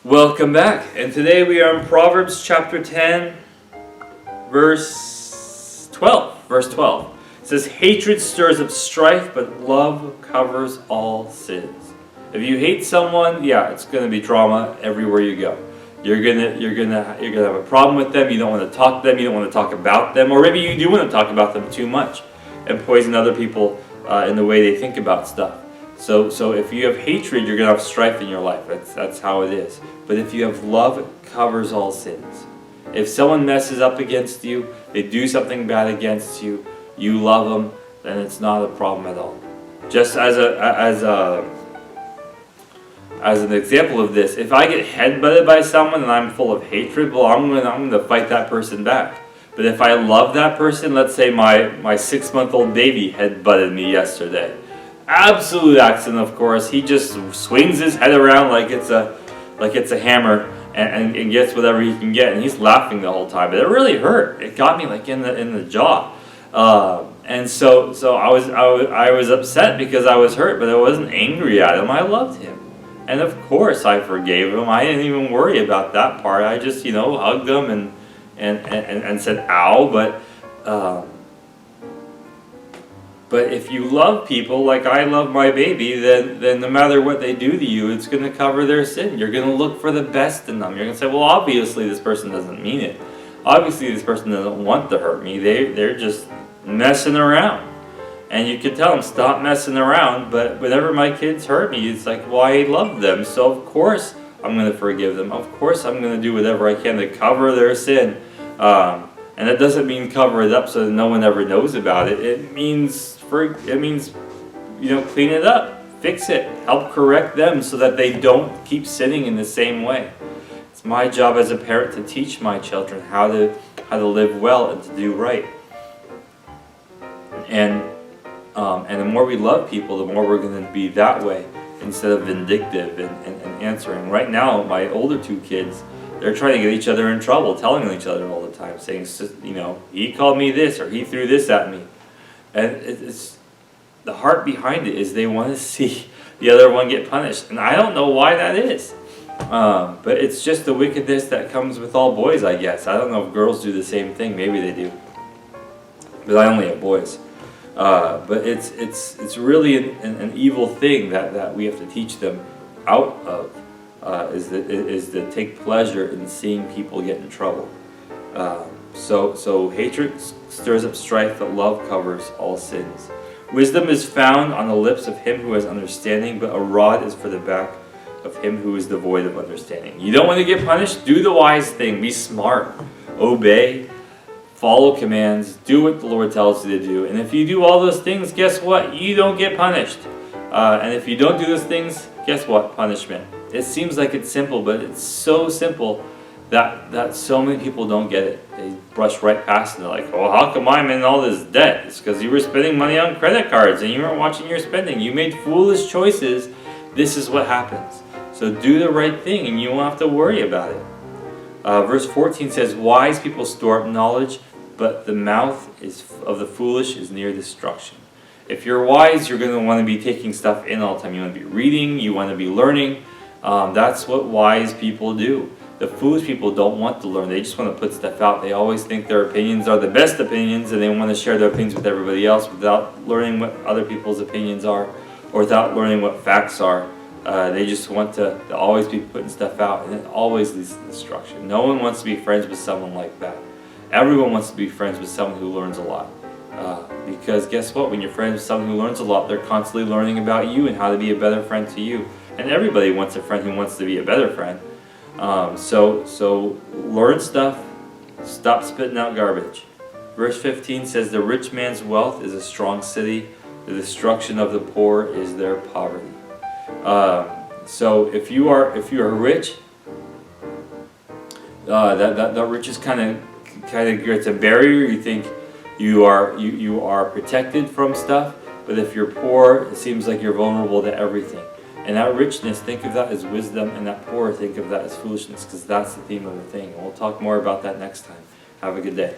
Welcome back, and today we are in Proverbs chapter 10, verse 12. Verse 12. It says, hatred stirs up strife, but love covers all sins. If you hate someone, yeah, it's going to be drama everywhere you go. You're gonna have a problem with them. You don't want to talk to them. You don't want to talk about them, or maybe you do want to talk about them too much and poison other people in the way they think about stuff. So if you have hatred, you're going to have strife in your life. That's how it is. But if you have love, it covers all sins. If someone messes up against you, they do something bad against you, you love them, then it's not a problem at all. Just as an example of this, if I get headbutted by someone and I'm full of hatred, well, I'm gonna fight that person back. But if I love that person, let's say my 6-month-old baby headbutted me yesterday. Absolute accident, of course. He just swings his head around like it's a hammer and gets whatever he can get, and he's laughing the whole time. But it really hurt. It got me like in the jaw, and so I was upset because I was hurt, but I wasn't angry at him. I loved him, and of course I forgave him. I didn't even worry about that part. I just hugged him and said ow, But if you love people like I love my baby, then no matter what they do to you, it's going to cover their sin. You're going to look for the best in them. You're going to say, well, obviously this person doesn't mean it. Obviously this person doesn't want to hurt me. They're just messing around. And you can tell them, stop messing around. But whenever my kids hurt me, it's like, well, I love them. So of course I'm going to forgive them. Of course I'm going to do whatever I can to cover their sin. And that doesn't mean cover it up so that no one ever knows about it. It means clean it up, fix it, help correct them so that they don't keep sinning in the same way. It's my job as a parent to teach my children how to live well and to do right. And the more we love people, the more we're going to be that way instead of vindictive and answering. Right now, my older 2 kids, they're trying to get each other in trouble, telling each other all the time, saying, he called me this or he threw this at me. And it's the heart behind it is they want to see the other one get punished. And I don't know why that is. But it's just the wickedness that comes with all boys, I guess. I don't know if girls do the same thing. Maybe they do. But I only have boys. But it's really an evil thing that we have to teach them out of. Is to take pleasure in seeing people get in trouble. So hatred stirs up strife, but love covers all sins. Wisdom is found on the lips of him who has understanding, but a rod is for the back of him who is devoid of understanding. You don't want to get punished? Do the wise thing. Be smart. Obey. Follow commands. Do what the Lord tells you to do. And if you do all those things, guess what? You don't get punished. And if you don't do those things, guess what? Punishment. It seems like it's simple, but it's so simple that so many people don't get it. They brush right past it. They're like, well, how come I'm in all this debt? It's because you were spending money on credit cards and you weren't watching your spending. You made foolish choices. This is what happens. So do the right thing and you won't have to worry about it. Verse 14 says, wise people store up knowledge, but the mouth of the foolish is near destruction. If you're wise, you're going to want to be taking stuff in all the time. You want to be reading. You want to be learning. That's what wise people do. The foolish people don't want to learn. They just want to put stuff out. They always think their opinions are the best opinions, and they want to share their opinions with everybody else without learning what other people's opinions are, or without learning what facts are. They just want to always be putting stuff out, and it always leads to destruction. No one wants to be friends with someone like that. Everyone wants to be friends with someone who learns a lot. Because guess what? When you're friends with someone who learns a lot, they're constantly learning about you and how to be a better friend to you. And everybody wants a friend who wants to be a better friend. So learn stuff, stop spitting out garbage. Verse 15 says, the rich man's wealth is a strong city, the destruction of the poor is their poverty. So if you are rich, that rich is kind of it's a barrier. You think you are protected from stuff, but if you're poor, it seems like you're vulnerable to everything. And that richness, think of that as wisdom, and that poor, think of that as foolishness, because that's the theme of the thing. And we'll talk more about that next time. Have a good day.